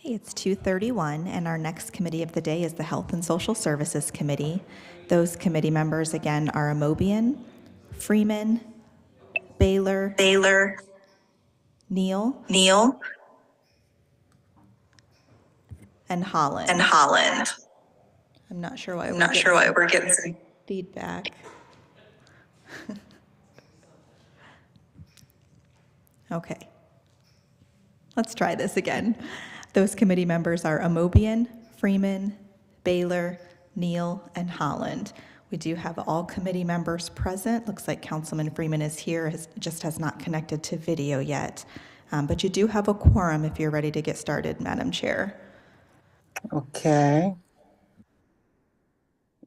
Okay, it's 2:31, and our next committee of the day is the Health and Social Services Committee. Those committee members, again, are Amobian, Freeman, Baylor, Baylor, Neal, Neal, and Holland. and Holland. I'm not sure why I'm not sure why we're getting some feedback. Okay. Let's try this again. Those committee members are Amobian, Freeman, Baylor, Neal, and Holland. We do have all committee members present. Looks like Councilman Freeman is here, just has not connected to video yet. But you do have a quorum if you're ready to get started, Madam Chair. Okay.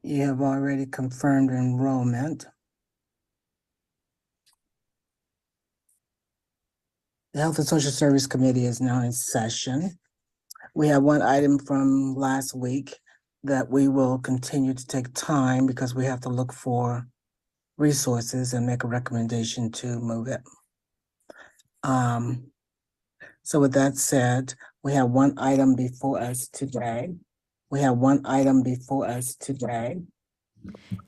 You have already confirmed enrollment. The Health and Social Service Committee is now in session. We have one item from last week that we will continue to take time because we have to look for resources and make a recommendation to move it. So with that said, we have one item before us today.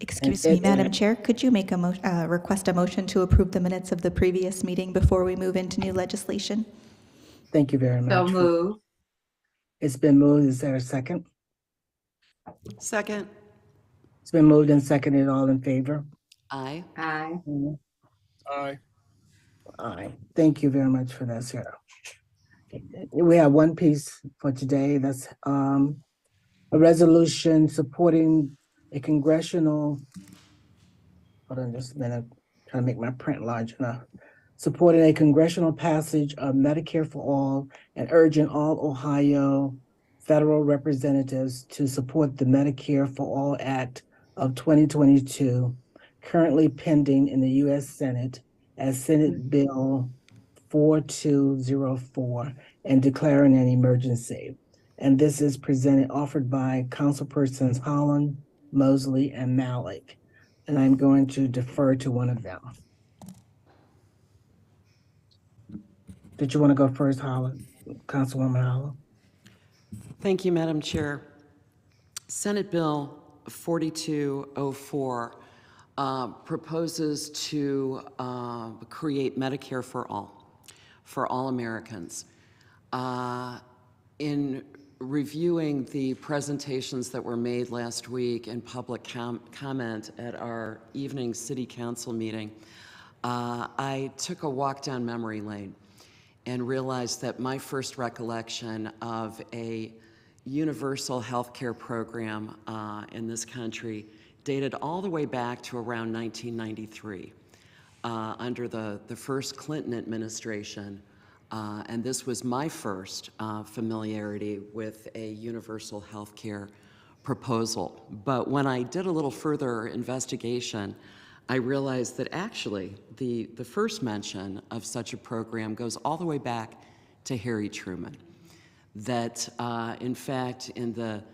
Excuse me, Madam Chair, could you make a request a motion to approve the minutes of the previous meeting before we move into new legislation? Thank you very much. So moved. It's been moved. Is there a second? Second. It's been moved and seconded. All in favor? Aye. Aye. Aye. Aye. Thank you very much for that, Sarah. We have one piece for today. That's a resolution supporting a congressional, hold on just a minute, trying to make my print large enough. Supporting a congressional passage of Medicare for All and urging all Ohio federal representatives to support the Medicare for All Act of 2022, currently pending in the U.S. Senate as Senate Bill 4204 and declaring an emergency. And this is offered by Councilpersons Holland, Mosley, and Malik. And I'm going to defer to one of them. Did you want to go first, Holland? Councilwoman Holland? Thank you, Madam Chair. Senate Bill 4204 proposes to create Medicare for all Americans. In reviewing the presentations that were made last week in public comment at our evening city council meeting, I took a walk down memory lane and realized that my first recollection of a universal health care program in this country dated all the way back to around 1993 under the first Clinton administration. And this was my first familiarity with a universal health care proposal. But when I did a little further investigation, I realized that actually the first mention of such a program goes all the way back to Harry Truman. That in fact, in the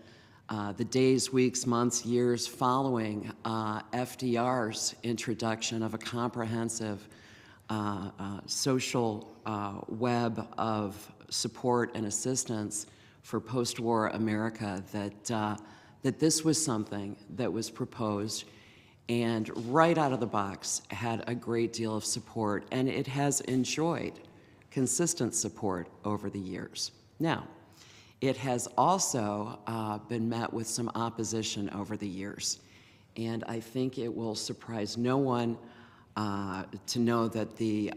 days, weeks, months, years following FDR's introduction of a comprehensive social web of support and assistance for post-war America, that this was something that was proposed and right out of the box had a great deal of support, and it has enjoyed consistent support over the years. Now, it has also been met with some opposition over the years, and I think it will surprise no one to know that the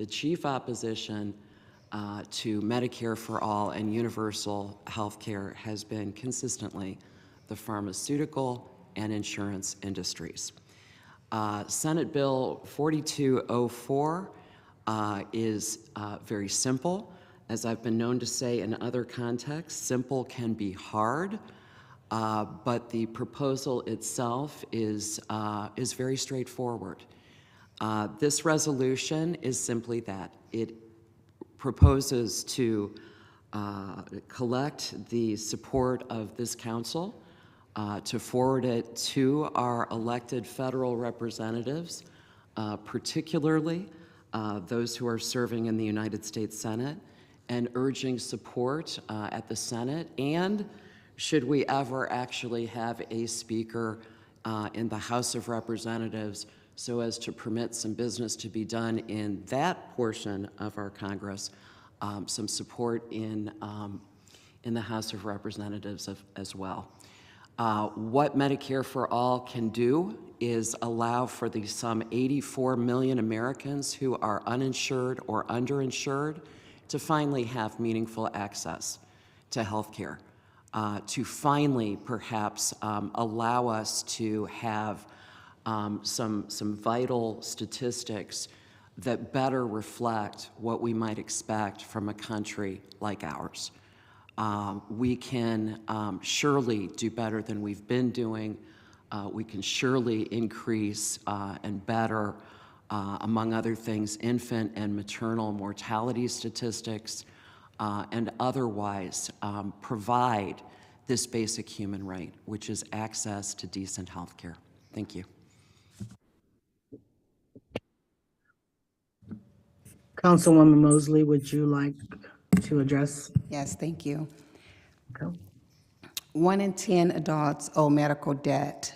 chief opposition to Medicare for All and universal health care has been consistently the pharmaceutical and insurance industries. Senate Bill 4204 is very simple. As I've been known to say in other contexts, simple can be hard, but the proposal itself is very straightforward. This resolution is simply that. It proposes to collect the support of this council, to forward it to our elected federal representatives, particularly those who are serving in the United States Senate, and urging support at the Senate, and should we ever actually have a speaker in the House of Representatives so as to permit some business to be done in that portion of our Congress, some support in the House of Representatives as well. What Medicare for All can do is allow for the some 84 million Americans who are uninsured or underinsured to finally have meaningful access to health care, to finally perhaps allow us to have some vital statistics that better reflect what we might expect from a country like ours. We can surely do better than we've been doing. We can surely increase and better, among other things, infant and maternal mortality statistics, and otherwise provide this basic human right, which is access to decent health care. Thank you. Councilwoman Mosley, would you like to address? Yes, thank you. Okay. 1 in 10 adults owe medical debt.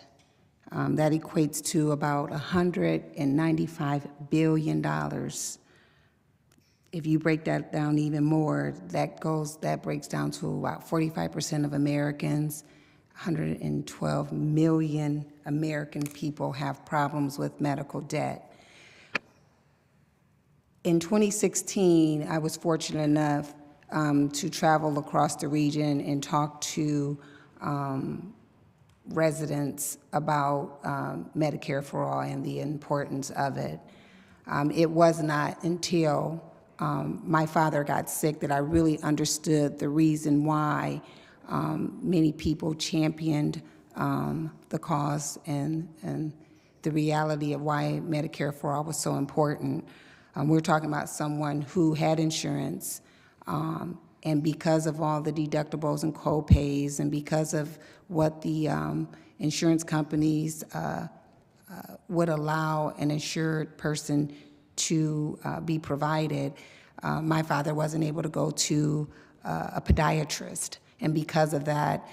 That equates to about $195 billion. If you break that down even more, that breaks down to about 45% of Americans. 112 million American people have problems with medical debt. In 2016, I was fortunate enough to travel across the region and talk to residents about Medicare for All and the importance of it. It was not until my father got sick that I really understood the reason why many people championed the cause and the reality of why Medicare for All was so important. We're talking about someone who had insurance, and because of all the deductibles and co-pays, and because of what the insurance companies would allow an insured person to be provided, my father wasn't able to go to a podiatrist. And because of that,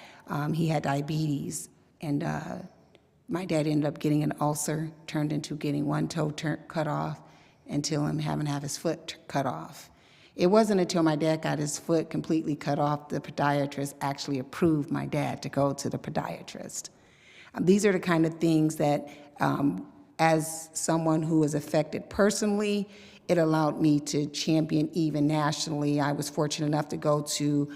he had diabetes. And my dad ended up getting an ulcer, turned into getting one toe cut off, until him having to have his foot cut off. It wasn't until my dad got his foot completely cut off, the podiatrist actually approved my dad to go to the podiatrist. These are the kind of things that, as someone who was affected personally, it allowed me to champion even nationally. I was fortunate enough to go to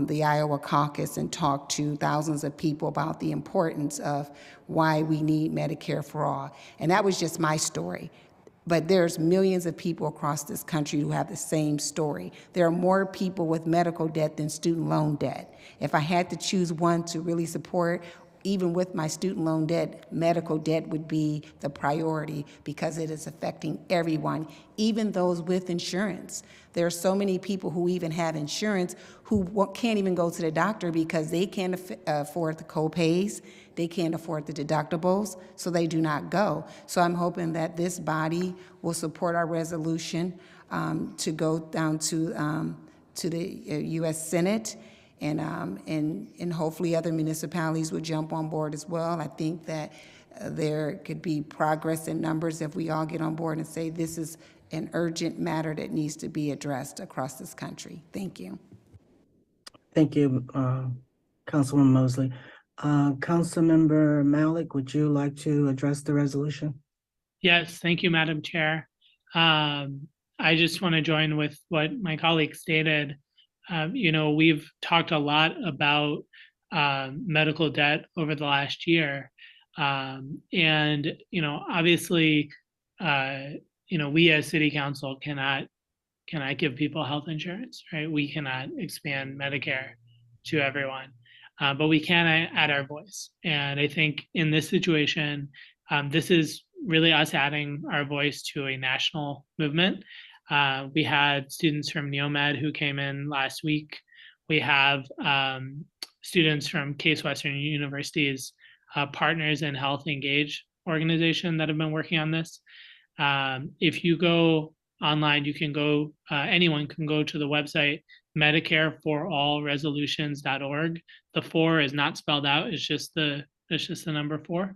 the Iowa caucus and talk to thousands of people about the importance of why we need Medicare for All. And that was just my story. But there's millions of people across this country who have the same story. There are more people with medical debt than student loan debt. If I had to choose one to really support, even with my student loan debt, medical debt would be the priority because it is affecting everyone, even those with insurance. There are so many people who even have insurance who can't even go to the doctor because they can't afford the co-pays, they can't afford the deductibles, so they do not go. So I'm hoping that this body will support our resolution to go down to the U.S. Senate, and hopefully other municipalities would jump on board as well. I think that there could be progress in numbers if we all get on board and say this is an urgent matter that needs to be addressed across this country. Thank you. Thank you, Councilwoman Mosley. Councilmember Malik, would you like to address the resolution? Yes, thank you, Madam Chair. I just want to join with what my colleague stated. We've talked a lot about medical debt over the last year. Obviously, we as City Council cannot give people health insurance, right? We cannot expand Medicare to everyone, but we can add our voice. And I think in this situation, this is really us adding our voice to a national movement. We had students from Neomed who came in last week. We have students from Case Western University's Partners in Health Engage organization that have been working on this. If you go online. You can go, anyone can go to the website medicareforallresolutions.org. The 4 is not spelled out. It's just the number 4.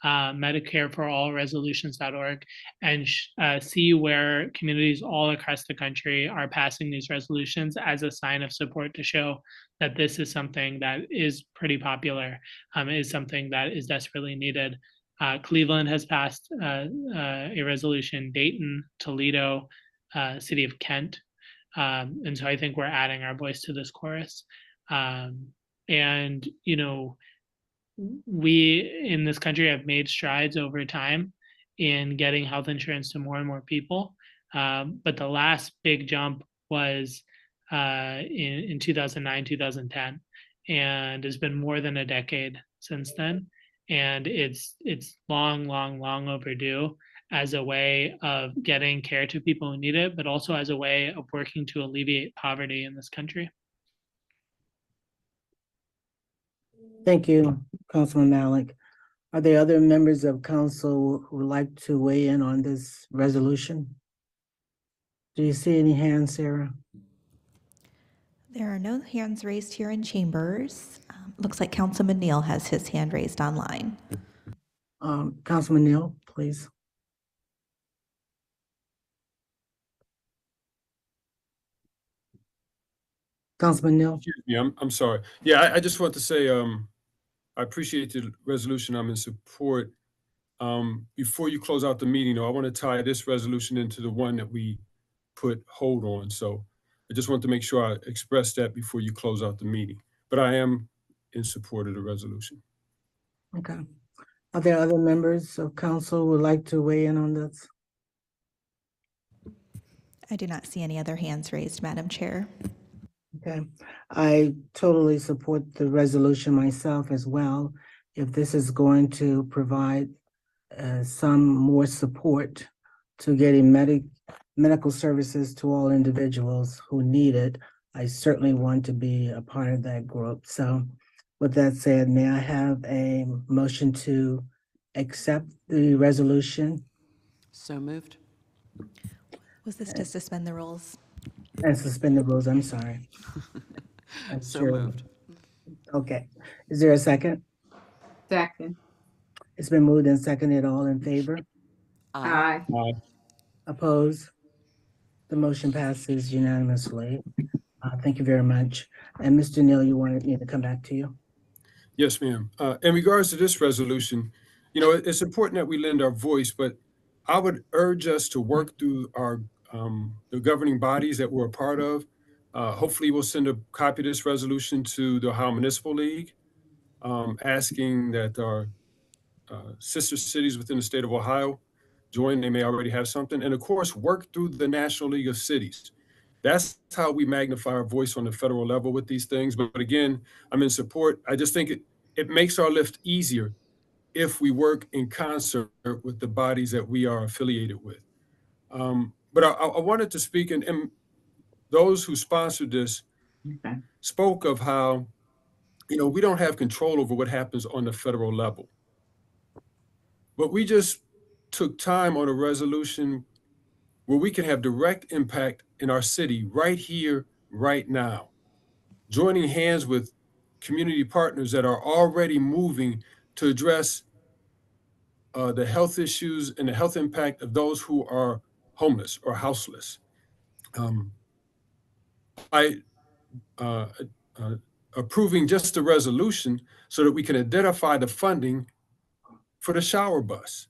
Medicareforallresolutions.org, and see where communities all across the country are passing these resolutions as a sign of support to show that this is something that is pretty popular, is something that is desperately needed. Cleveland has passed a resolution, Dayton, Toledo, city of Kent. And so I think we're adding our voice to this chorus. And, you know, we in this country have made strides over time in getting health insurance to more and more people. But the last big jump was in 2009, 2010. And it's been more than a decade since then. And it's long overdue as a way of getting care to people who need it, but also as a way of working to alleviate poverty in this country. Thank you, Councilman Malik. Are there other members of council who would like to weigh in on this resolution? Do you see any hands, Sarah? There are no hands raised here in chambers. Looks like Councilman Neal has his hand raised online. Councilman Neal, please. Councilman Neal? Excuse me, I'm sorry. Yeah, I just want to say, I appreciate the resolution. I'm in support. Before you close out the meeting, though, I want to tie this resolution into the one that we put hold on. So I just want to make sure I express that before you close out the meeting. But I am in support of the resolution. Okay. Are there other members of council who would like to weigh in on this? I do not see any other hands raised, Madam Chair. Okay, I totally support the resolution myself as well. If this is going to provide some more support to getting medical services to all individuals who need it, I certainly want to be a part of that group. So with that said, may I have a motion to accept the resolution? So moved. Was this to suspend the rules? And suspend the rules, I'm sorry. I'm So sure. moved. Okay, is there a second? Second. It's been moved and seconded. All in favor? Aye. Aye. Opposed? The motion passes unanimously. Thank you very much. And Mr. Neal, you wanted me to come back to you? Yes, ma'am. In regards to this resolution, you know, it's important that we lend our voice, but I would urge us to work through our the governing bodies that we're a part of. Hopefully, we'll send a copy of this resolution to the Ohio Municipal League, asking that our sister cities within the state of Ohio join. They may already have something. And of course, work through the National League of Cities. That's how we magnify our voice on the federal level with these things. But again, I'm in support. I just think it makes our lift easier if we work in concert with the bodies that we are affiliated with. But I wanted to speak, and those who sponsored this Okay. spoke of how, you know, we don't have control over what happens on the federal level. But we just took time on a resolution where we can have direct impact in our city right here, right now, joining hands with community partners that are already moving to address the health issues and the health impact of those who are homeless or houseless. By approving just a resolution so that we can identify the funding for the shower bus.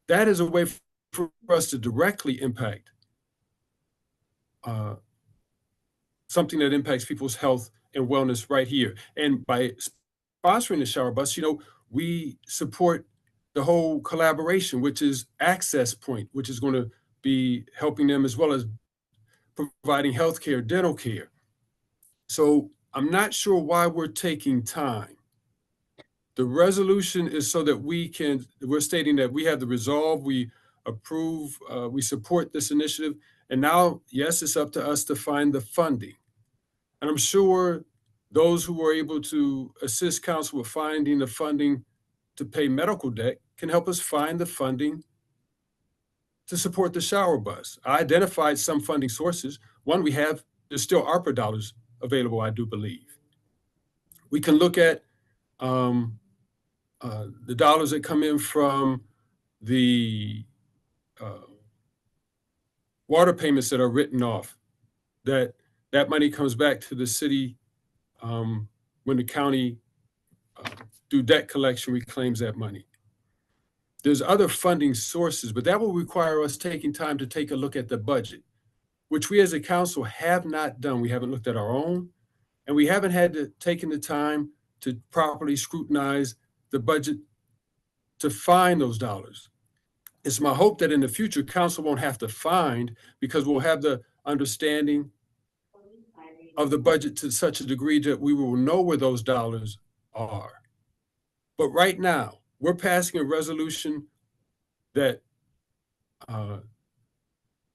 That is a way for us to directly impact something that impacts people's health and wellness right here. And by sponsoring the shower bus, you know, we support the whole collaboration, which is Access Point, which is going to be helping them as well as providing healthcare, dental care. So I'm not sure why we're taking time. The resolution is so that we're stating that we have the resolve, we approve, we support this initiative. And now, yes, it's up to us to find the funding. And I'm sure those who are able to assist council with finding the funding to pay medical debt can help us find the funding to support the shower bus. I identified some funding sources. One, there's still ARPA dollars available, I do believe. We can look at the dollars that come in from the water payments that are written off, that money comes back to the city when the county, through debt collection, reclaims that money. There's other funding sources, but that will require us taking time to take a look at the budget, which we as a council have not done. We haven't looked at our own, and we haven't taken the time to properly scrutinize the budget to find those dollars. It's my hope that in the future, council won't have to find, because we'll have the understanding of the budget to such a degree that we will know where those dollars are. But right now, we're passing a resolution that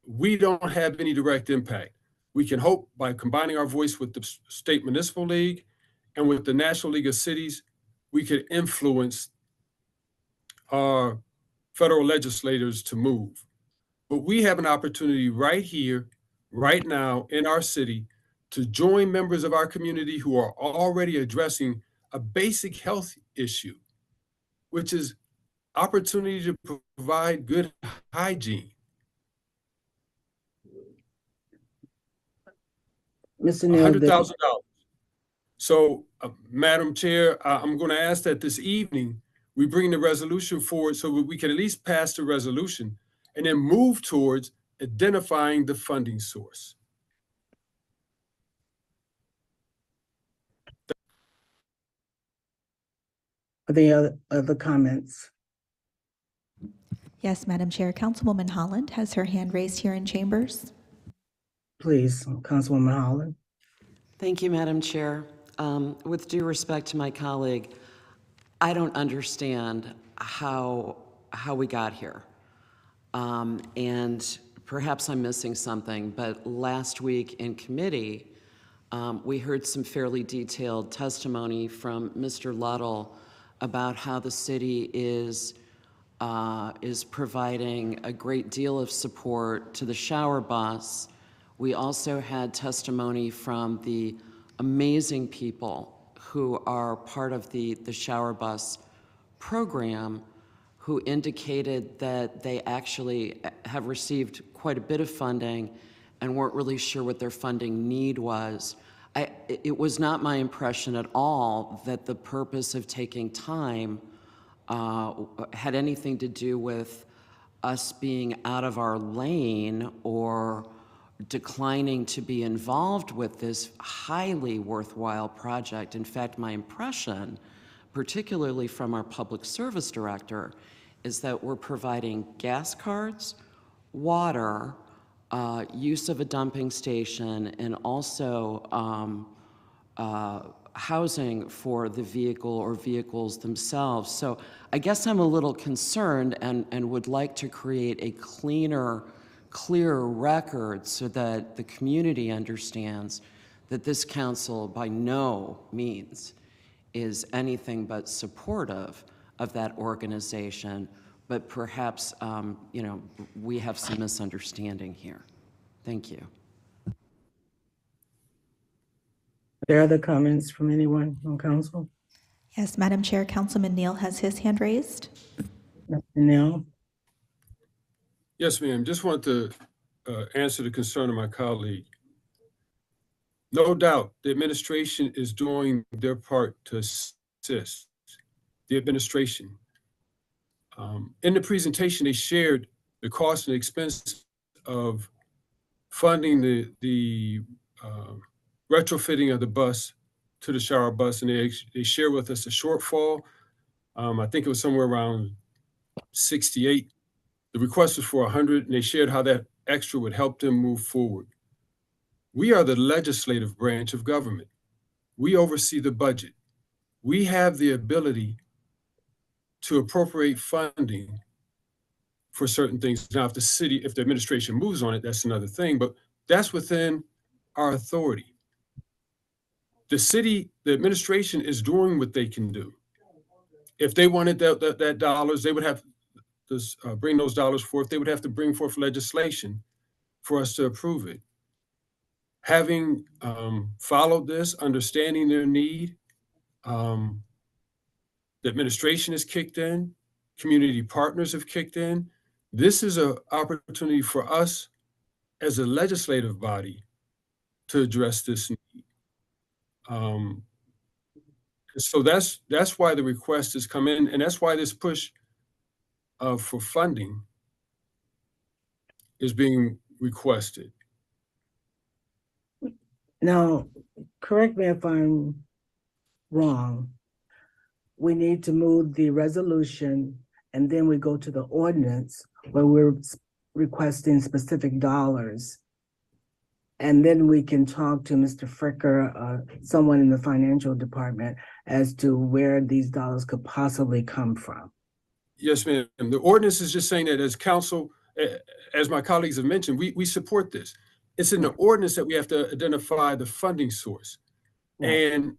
we don't have any direct impact. We can hope by combining our voice with the State Municipal League and with the National League of Cities, we could influence our federal legislators to move. But we have an opportunity right here, right now in our city, to join members of our community who are already addressing a basic health issue, which is opportunity to provide good hygiene. Mr. Neal, $100,000. So, Madam Chair, I'm going to ask that this evening we bring the resolution forward so that we can at least pass the resolution and then move towards identifying the funding source. are there other comments? Yes, Madam Chair. Councilwoman Holland has her hand raised here in chambers. Please, Councilwoman Holland. Thank you, Madam Chair. With due respect to my colleague, I don't understand how we got here. And perhaps I'm missing something, but last week in committee, we heard some fairly detailed testimony from Mr. Luddle about how the city is providing a great deal of support to the shower bus. We also had testimony from the amazing people who are part of the shower bus program, who indicated that they actually have received quite a bit of funding and weren't really sure what their funding need was. It was not my impression at all that the purpose of taking time had anything to do with us being out of our lane or declining to be involved with this highly worthwhile project. In fact, my impression, particularly from our public service director, is that we're providing gas cards, water, use of a dumping station, and also housing for the vehicle or vehicles themselves. So I guess I'm a little concerned and would like to create a clearer record so that the community understands that this council by no means is anything but supportive of that organization, but perhaps we have some misunderstanding here. Thank you. Are there other comments from anyone on council? Yes, Madam Chair. Councilman Neal has his hand raised. Mr. Neal? Yes, ma'am. Just want to answer the concern of my colleague. No doubt, the administration is doing their part to assist. The administration. In the presentation, they shared the cost and expense of funding the retrofitting of the bus to the shower bus, and they share with us a shortfall. I think it was somewhere around 68. The request was for 100, and they shared how that extra would help them move forward. We are the legislative branch of government. We oversee the budget. We have the ability to appropriate funding for certain things. Now, if the administration moves on it, that's another thing, but that's within our authority. The administration is doing what they can do. If they wanted that dollars, they would have bring those dollars forth, they would have to bring forth legislation for us to approve it. Having followed this, understanding their need, the administration has kicked in, community partners have kicked in. This is an opportunity for us as a legislative body to address this need. So that's why the request has come in, and that's why this push for funding is being requested. Now, correct me if I'm wrong. We need to move the resolution and then we go to the ordinance where we're requesting specific dollars. And then we can talk to Mr. Fricker, someone in the financial department, as to where these dollars could possibly come from. Yes, ma'am. The ordinance is just saying that as council, as my colleagues have mentioned, we support this. It's in the ordinance that we have to identify the funding source. Right. And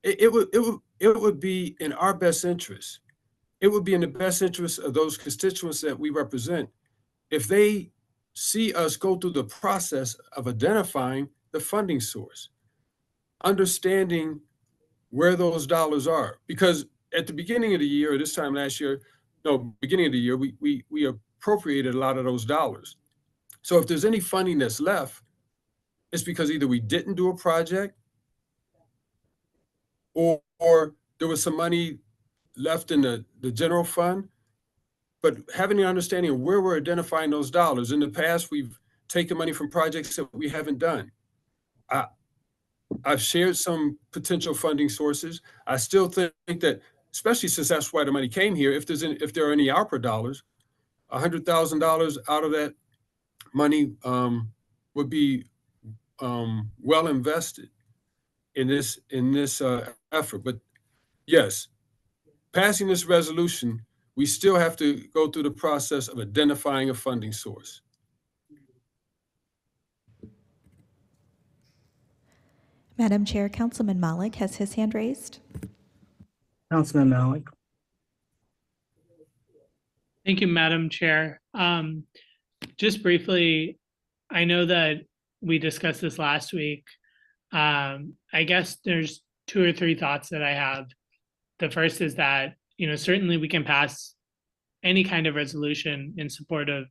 it would be in our best interest. It would be in the best interest of those constituents that we represent if they see us go through the process of identifying the funding source, understanding where those dollars are. Because at the beginning of the year, or this time last year, no, beginning of the year, we appropriated a lot of those dollars. So if there's any funding that's left, it's because either we didn't do a project or there was some money left in the general fund. But having the understanding of where we're identifying those dollars. In the past, we've taken money from projects that we haven't done. I've shared some potential funding sources. I still think that, especially since that's why the money came here, if there are any ARPA dollars, $100,000 out of that money would be well invested in this effort. But yes, passing this resolution, we still have to go through the process of identifying a funding source. Madam Chair, Councilman Malik has his hand raised. Councilman Malik. Thank you, Madam Chair. Just briefly, I know that we discussed this last week. I guess there's 2 or 3 thoughts that I have. The first is that, certainly we can pass any kind of resolution in support of,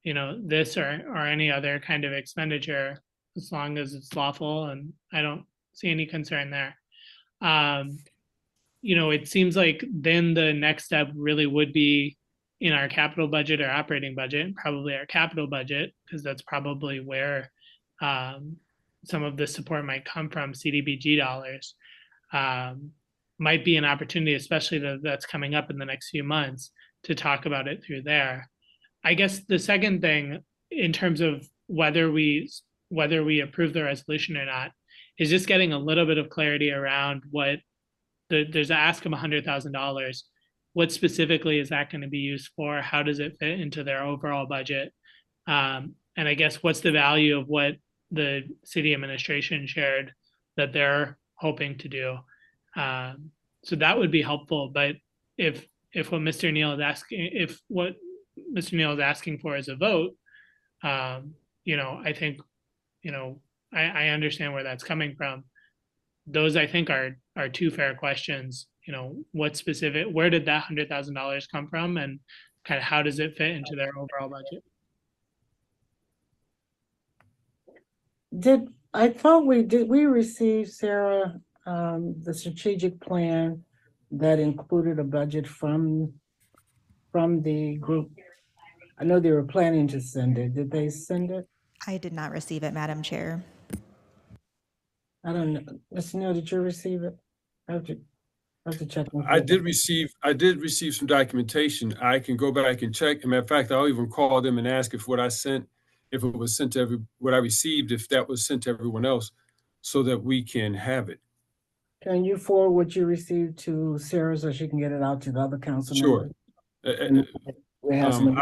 this or any other kind of expenditure, as long as it's lawful, and I don't see any concern there. It seems like then the next step really would be in our capital budget or operating budget, probably our capital budget, because that's probably where some of the support might come from, CDBG dollars. Might be an opportunity, especially that's coming up in the next few months, to talk about it through there. I guess the second thing, in terms of whether we approve the resolution or not, is just getting a little bit of clarity around what there's an ask of $100,000. What specifically is that going to be used for? How does it fit into their overall budget? And I guess what's the value of what the city administration shared that they're hoping to do? So that would be helpful. But if what Mr. Neal is asking, if what Mr. Neal is asking for is a vote, I think, I understand where that's coming from. Those, I think, are 2 fair questions. What specific, where did that $100,000 come from, and kind of how does it fit into their overall budget? We received, Sarah, the strategic plan that included a budget from the group? I know they were planning to send it. Did they send it? I did not receive it, Madam Chair. I don't know. Mr. Neal, did you receive it? I have to check. I did receive some documentation. I can go back and check. As a matter of fact, I'll even call them and ask if what I sent, if it was sent to what I received, if that was sent to everyone else, so that we can have it. Can you forward what you received to Sarah so she can get it out to the other council Sure. members? We have some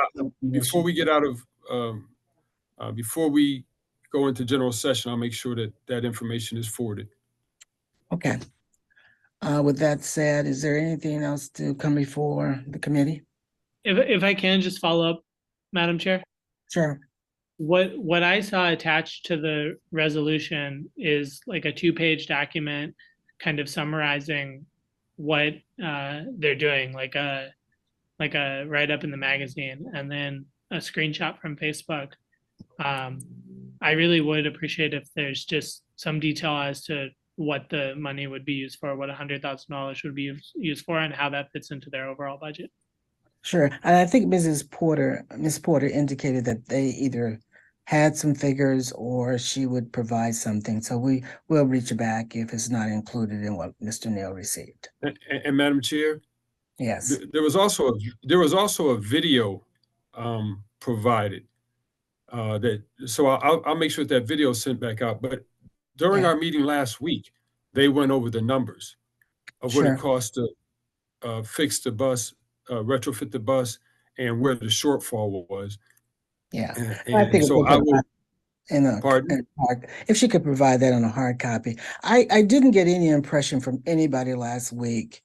Before we get out of, before we go into general session, I'll make sure that information is forwarded. Okay. With that said, is there anything else to come before the committee? If I can just follow up, Madam Chair. Sure. What I saw attached to the resolution is like a 2-page document kind of summarizing what they're doing, like a write-up in the magazine, and then a screenshot from Facebook. I really would appreciate if there's just some detail as to what the money would be used for, what $100,000 would be used for, and how that fits into their overall budget. Sure. And I think Ms. Porter indicated that they either had some figures or she would provide something. So we will reach back if it's not included in what Mr. Neal received. And Madam Chair, Yes. there was also a video provided so I'll make sure that video is sent back out. But during our meeting last week, they went over the numbers of what it costs to fix the bus, retrofit the bus, and where the shortfall was. Yeah. I think so. I will. If she could provide that in a hard copy. I didn't get any impression from anybody last week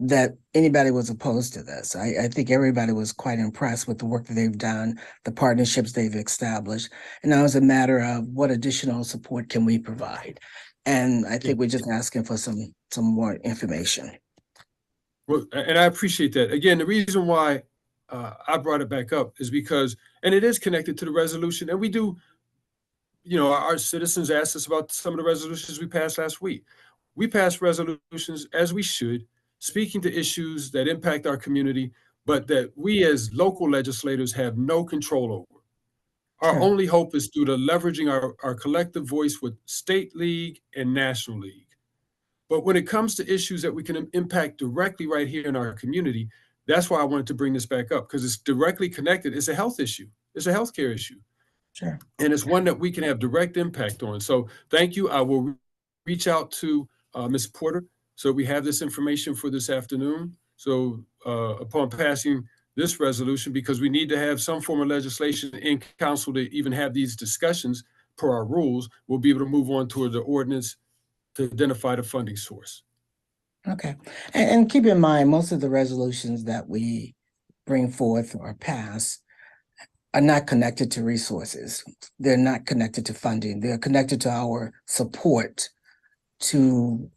that anybody was opposed to this. I think everybody was quite impressed with the work that they've done, the partnerships they've established. And now it's a matter of what additional support can we provide. And I think we're just asking for some more information. Well, and I appreciate that. Again, the reason why I brought it back up is because, and it is connected to the resolution, and we do, our citizens asked us about some of the resolutions we passed last week. We passed resolutions, as we should, speaking to issues that impact our community, but that we as local legislators have no control over. Our only hope is through the leveraging our collective voice with state league and national league. But when it comes to issues that we can impact directly right here in our community, that's why I wanted to bring this back up, because it's directly connected. It's a health issue. It's a healthcare issue. Sure. And it's one that we can have direct impact on. So thank you. I will reach out to Ms. Porter so we have this information for this afternoon. So upon passing this resolution, because we need to have some form of legislation in council to even have these discussions per our rules, we'll be able to move on toward the ordinance to identify the funding source. Okay. And keep in mind, most of the resolutions that we bring forth or pass are not connected to resources. They're not connected to funding. They're connected to our support to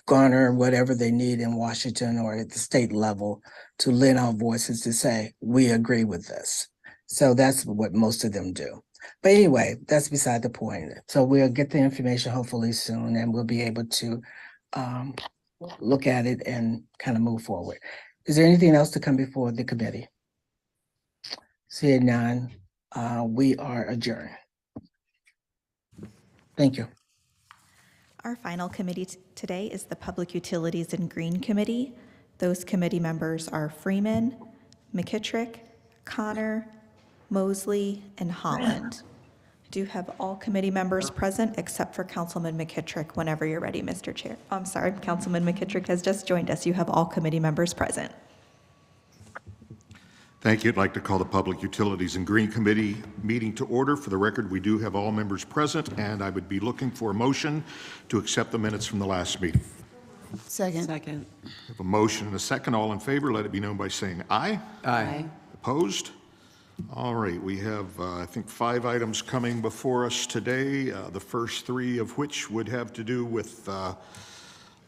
garner whatever they need in Washington or at the state level to lend our voices to say, we agree with this. So that's what most of them do. But anyway, that's beside the point. So we'll get the information hopefully soon, and we'll be able to look at it and kind of move forward. Is there anything else to come before the committee? Seeing none, we are adjourned. Thank you. Our final committee today is the Public Utilities and Green Committee. Those committee members are Freeman, McKittrick, Connor, Mosley, and Holland. I do have all committee members present except for Councilman McKittrick whenever you're ready, Mr. Chair. I'm sorry, Councilman McKittrick has just joined us. You have all committee members present. Thank you. I'd like to call the Public Utilities and Green Committee meeting to order. For the record, we do have all members present, and I would be looking for a motion to accept the minutes from the last meeting. Second. We have a motion and a second. All in favor, let it be known by saying aye. Aye. Opposed? All right, we have, I think, 5 items coming before us today, the first 3 of which would have to do with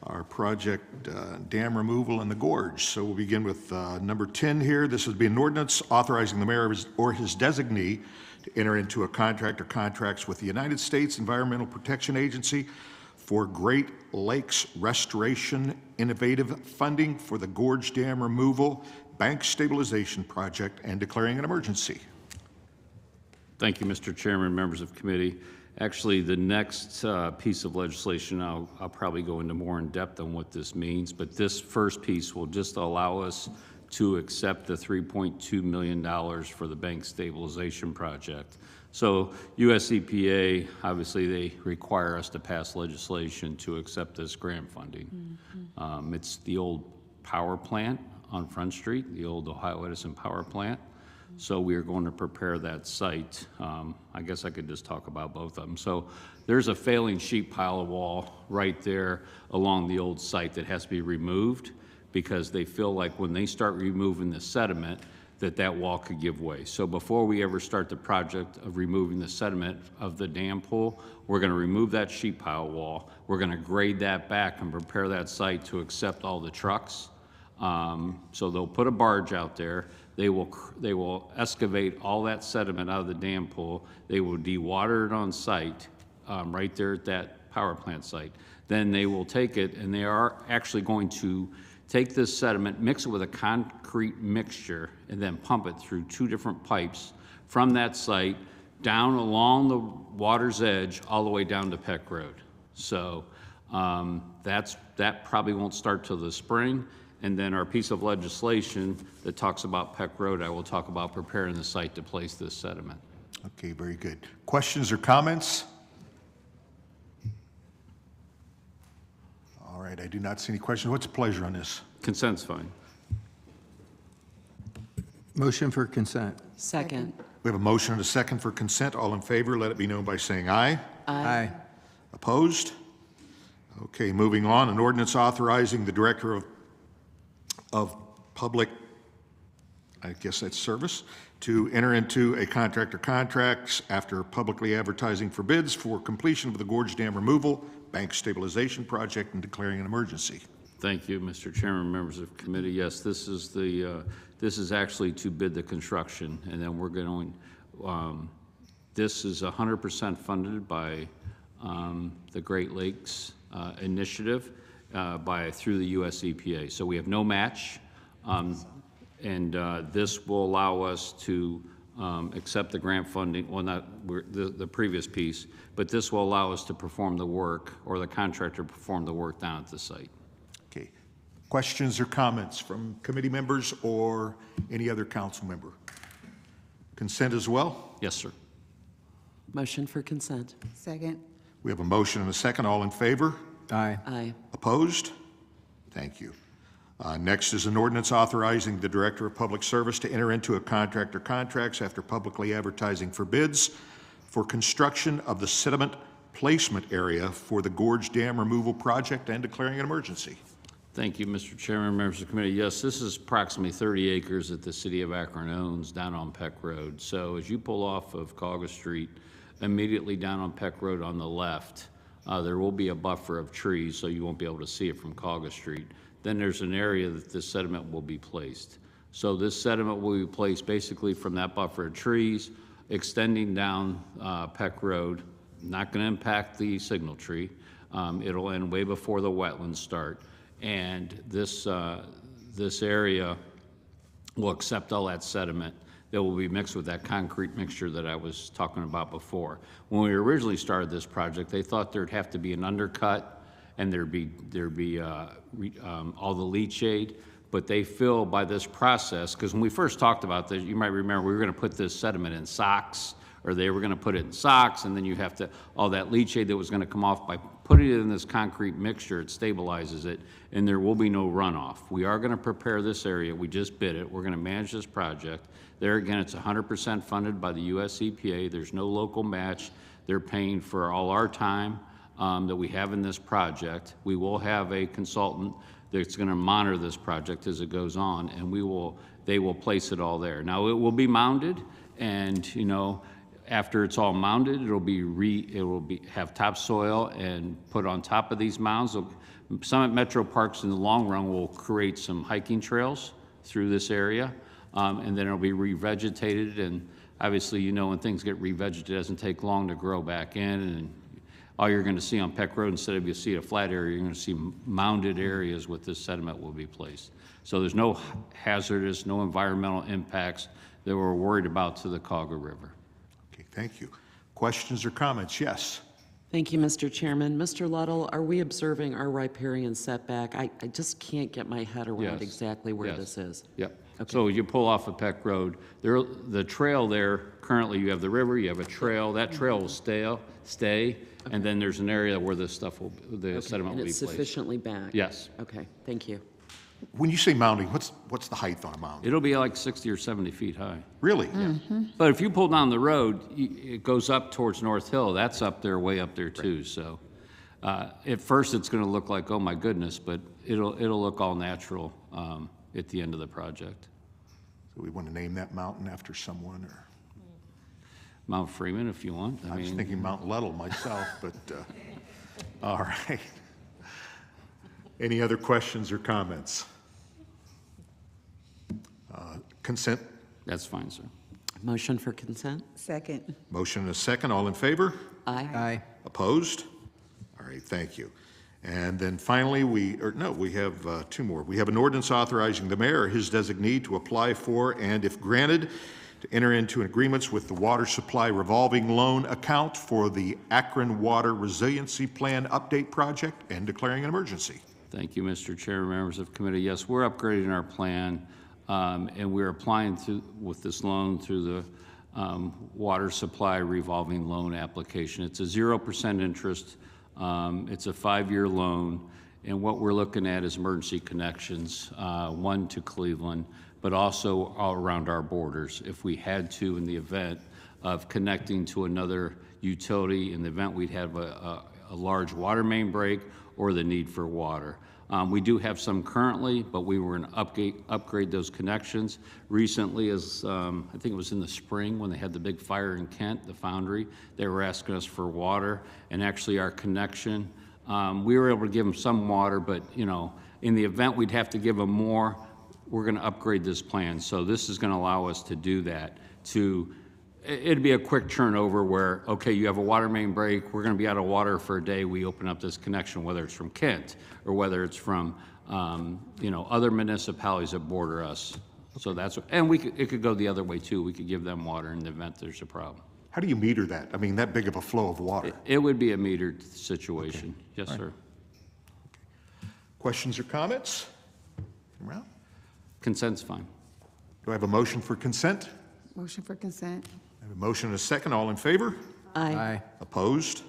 our project dam removal in the gorge. So we'll begin with number 10 here. This would be an ordinance authorizing the mayor or his designee to enter into a contract or contracts with the United States Environmental Protection Agency for Great Lakes Restoration Innovative Funding for the Gorge Dam Removal Bank Stabilization Project and declaring an emergency. Thank you, Mr. Chairman, members of committee. Actually, the next piece of legislation, I'll probably go into more in depth on what this means, but this first piece will just allow us to accept the $3.2 million for the bank stabilization project. So US EPA, obviously they require us to pass legislation to accept this grant funding. It's the old power plant on Front Street, the old Ohio Edison power plant. So we are going to prepare that site. I guess I could just talk about both of them. So there's a failing sheet pile of wall right there along the old site that has to be removed. because they feel like when they start removing the sediment, that wall could give way. So before we ever start the project of removing the sediment of the dam pool, we're gonna remove that sheet pile wall. We're gonna grade that back and prepare that site to accept all the trucks. So they'll put a barge out there. They will excavate all that sediment out of the dam pool. They will dewater it on site, right there at that power plant site. Then they will take it, and they are actually going to take this sediment, mix it with a concrete mixture, and then pump it through 2 different pipes from that site down along the water's edge all the way down to Peck Road. So that probably won't start till the spring. And then our piece of legislation that talks about Peck Road, I will talk about preparing the site to place this sediment. Okay, very good. Questions or comments? All right, I do not see any questions. What's the pleasure on this? Consent's fine. Motion for consent. Second. We have a motion and a second for consent. All in favor, let it be known by saying aye. Aye. Opposed? Okay, moving on. An ordinance authorizing the Director of Public, I guess that's service, to enter into a contractor contracts after publicly advertising for bids for completion of the Gorge Dam removal, bank stabilization project, and declaring an emergency. Thank you, Mr. Chairman, members of the committee. Yes, this is the this is actually to bid the construction, and then we're going. This is 100% funded by the Great Lakes Initiative through the U.S. EPA. So we have no match, and this will allow us to accept the grant funding. Well, not the previous piece, but this will allow us to perform the work, or the contractor perform the work down at the site. Okay. Questions or comments from committee members or any other council member? Consent as well? Yes, sir. Motion for consent. Second. We have a motion and a second. All in favor? Aye. Aye. Opposed? Thank you. Next is an ordinance authorizing the Director of Public Service to enter into a contractor contracts after publicly advertising for bids for construction of the sediment placement area for the Gorge Dam removal project and declaring an emergency. Thank you, Mr. Chairman, members of the committee. Yes, this is approximately 30 acres that the city of Akron owns down on Peck Road. So as you pull off of Cauga Street, immediately down on Peck Road on the left, there will be a buffer of trees, so you won't be able to see it from Cauga Street. Then there's an area that this sediment will be placed. So this sediment will be placed basically from that buffer of trees, extending down Peck Road, not going to impact the signal tree. It'll end way before the wetlands start. And this area will accept all that sediment that will be mixed with that concrete mixture that I was talking about before. When we originally started this project, they thought there'd have to be an undercut and there'd be all the leachate, but they feel by this process, because when we first talked about this, you might remember we were going to put this sediment in socks, or they were going to put it in socks, and then you have to, all that leachate that was going to come off, by putting it in this concrete mixture, it stabilizes it, and there will be no runoff. We are going to prepare this area. We just bid it. We're going to manage this project. There again, it's 100% funded by the U.S. EPA. There's no local match. They're paying for all our time that we have in this project. We will have a consultant that's going to monitor this project as it goes on, and they will place it all there. Now, it will be mounded, and you know, after it's all mounded, it will have topsoil and put on top of these mounds. Summit Metro Parks in the long run will create some hiking trails through this area, and then it'll be revegetated. And obviously, you know, when things get revegetated, it doesn't take long to grow back in. And all you're going to see on Peck Road, instead of you see a flat area, you're going to see mounded areas with this sediment will be placed. So there's no hazardous, no environmental impacts that we're worried about to the Cauga River. Okay, thank you. Questions or comments? Yes. Thank you, Mr. Chairman. Mr. Luddle, are we observing our riparian setback? I just can't get my head around Yes. exactly where Yes. this is. Yep. Okay. So you pull off of Peck Road, the trail there, currently you have the river, you have a trail, that trail will stay, and then there's an area where this stuff will, the sediment And will be it's placed. sufficiently back? Yes. Okay, thank you. When you say mounding, what's the height on a mound? It'll be like 60 or 70 feet high. Really? But if you pull down the road, it goes up towards North Hill, that's up there, way up there too, so. At first, it's going to look like, oh my goodness, but it'll look all natural at the end of the project. So we want to name that mountain after someone, or? Mount Freeman, if you want. I was thinking Mount Lettle myself, but, all right. Any other questions or comments? Consent? That's fine, sir. Motion for consent? Second. Motion and a second. All in favor? Aye. Aye. Opposed? All right, thank you. And then finally, we have two more. We have an ordinance authorizing the mayor or his designee to apply for, and if granted, to enter into agreements with the Water Supply Revolving Loan Account for the Akron Water Resiliency Plan Update Project and declaring an emergency. Thank you, Mr. Chairman, members of committee. Yes, we're upgrading our plan, and we're applying with this loan through the Water Supply Revolving Loan application. It's a 0% interest. It's a 5-year loan, and what we're looking at is emergency connections, one to Cleveland, but also all around our borders. If we had to, in the event of connecting to another utility, in the event we'd have a large water main break or the need for water. We do have some currently, but we were going to upgrade those connections. Recently, as I think it was in the spring when they had the big fire in Kent, the foundry, they were asking us for water, and actually our connection, we were able to give them some water, but in the event we'd have to give them more, we're going to upgrade this plan. So this is going to allow us to do that. It'd be a quick turnover where, okay, you have a water main break, we're going to be out of water for a day, we open up this connection, whether it's from Kent or whether it's from, other municipalities that border us. So that's, and it could go the other way too. We could give them water in the event there's a problem. How do you meter that? I mean, that big of a flow of water? It would be a metered situation. Okay. Yes, sir. Questions or comments? Around? Consent's fine. Do I have a motion for consent? Motion for consent. I have a motion and a second. All in favor? Aye. Opposed?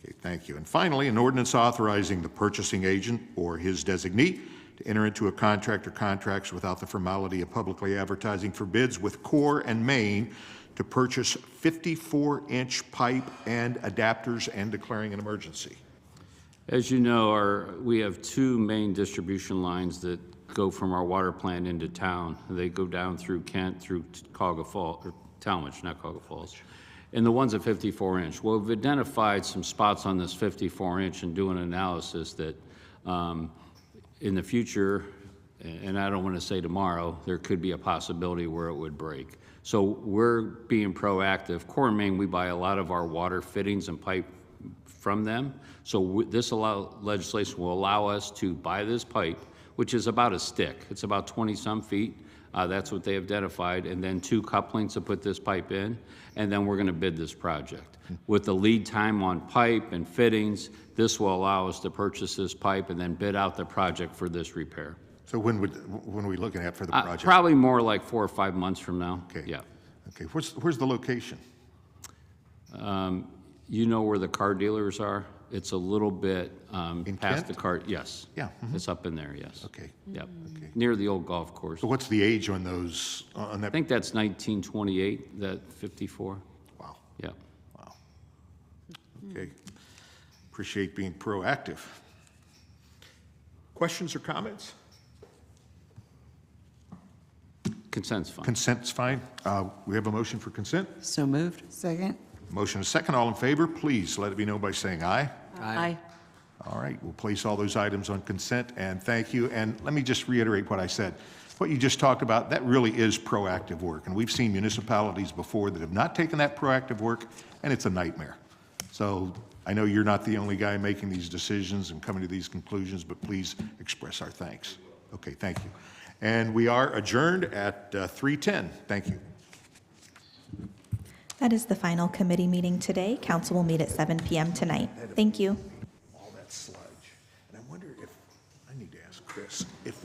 Okay, thank you. And finally, an ordinance authorizing the purchasing agent or his designee to enter into a contract or contracts without the formality of publicly advertising for bids with Core and Main to purchase 54-inch pipe and adapters and declaring an emergency. As you know, we have two main distribution lines that go from our water plant into town. They go down through Kent, through Cuyahoga Falls, or Talmadge, not Cuyahoga Falls. And the one's a 54-inch. Well, we've identified some spots on this 54-inch and do an analysis that in the future, and I don't want to say tomorrow, there could be a possibility where it would break. So we're being proactive. Core and Main, we buy a lot of our water fittings and pipe from them. So this legislation will allow us to buy this pipe, which is about a stick. It's about 20-some feet. That's what they identified. And then 2 couplings to put this pipe in. And then we're going to bid this project. With the lead time on pipe and fittings, this will allow us to purchase this pipe and then bid out the project for this repair. So when are we looking at for the project? Probably more like 4 or 5 months from now. Okay. Yeah. Okay. Where's the location? You know where the car dealers are? It's a little bit past Kent? the car. Yes. Yeah. It's up in there. Yes. Okay. Yep. Okay. Near the old golf course. So what's the age on those? On that? I think that's 1928. That 54. Wow. Yep. Wow. Okay. Appreciate being proactive. Questions or comments? Consent's fine. Consent's fine. We have a motion for consent. So moved. Second. Motion is second. All in favor, please let it be known by saying aye. Aye. All right, we'll place all those items on consent, and thank you. And let me just reiterate what I said. What you just talked about, that really is proactive work. And we've seen municipalities before that have not taken that proactive work, and it's a nightmare. So I know you're not the only guy making these decisions and coming to these conclusions, but please express our thanks. Okay, thank you. And we are adjourned at 3:10. Thank you. That is the final committee meeting today. Council will meet at 7 p.m. tonight. Thank you. All that sludge. And I wonder if, I need to ask Chris, if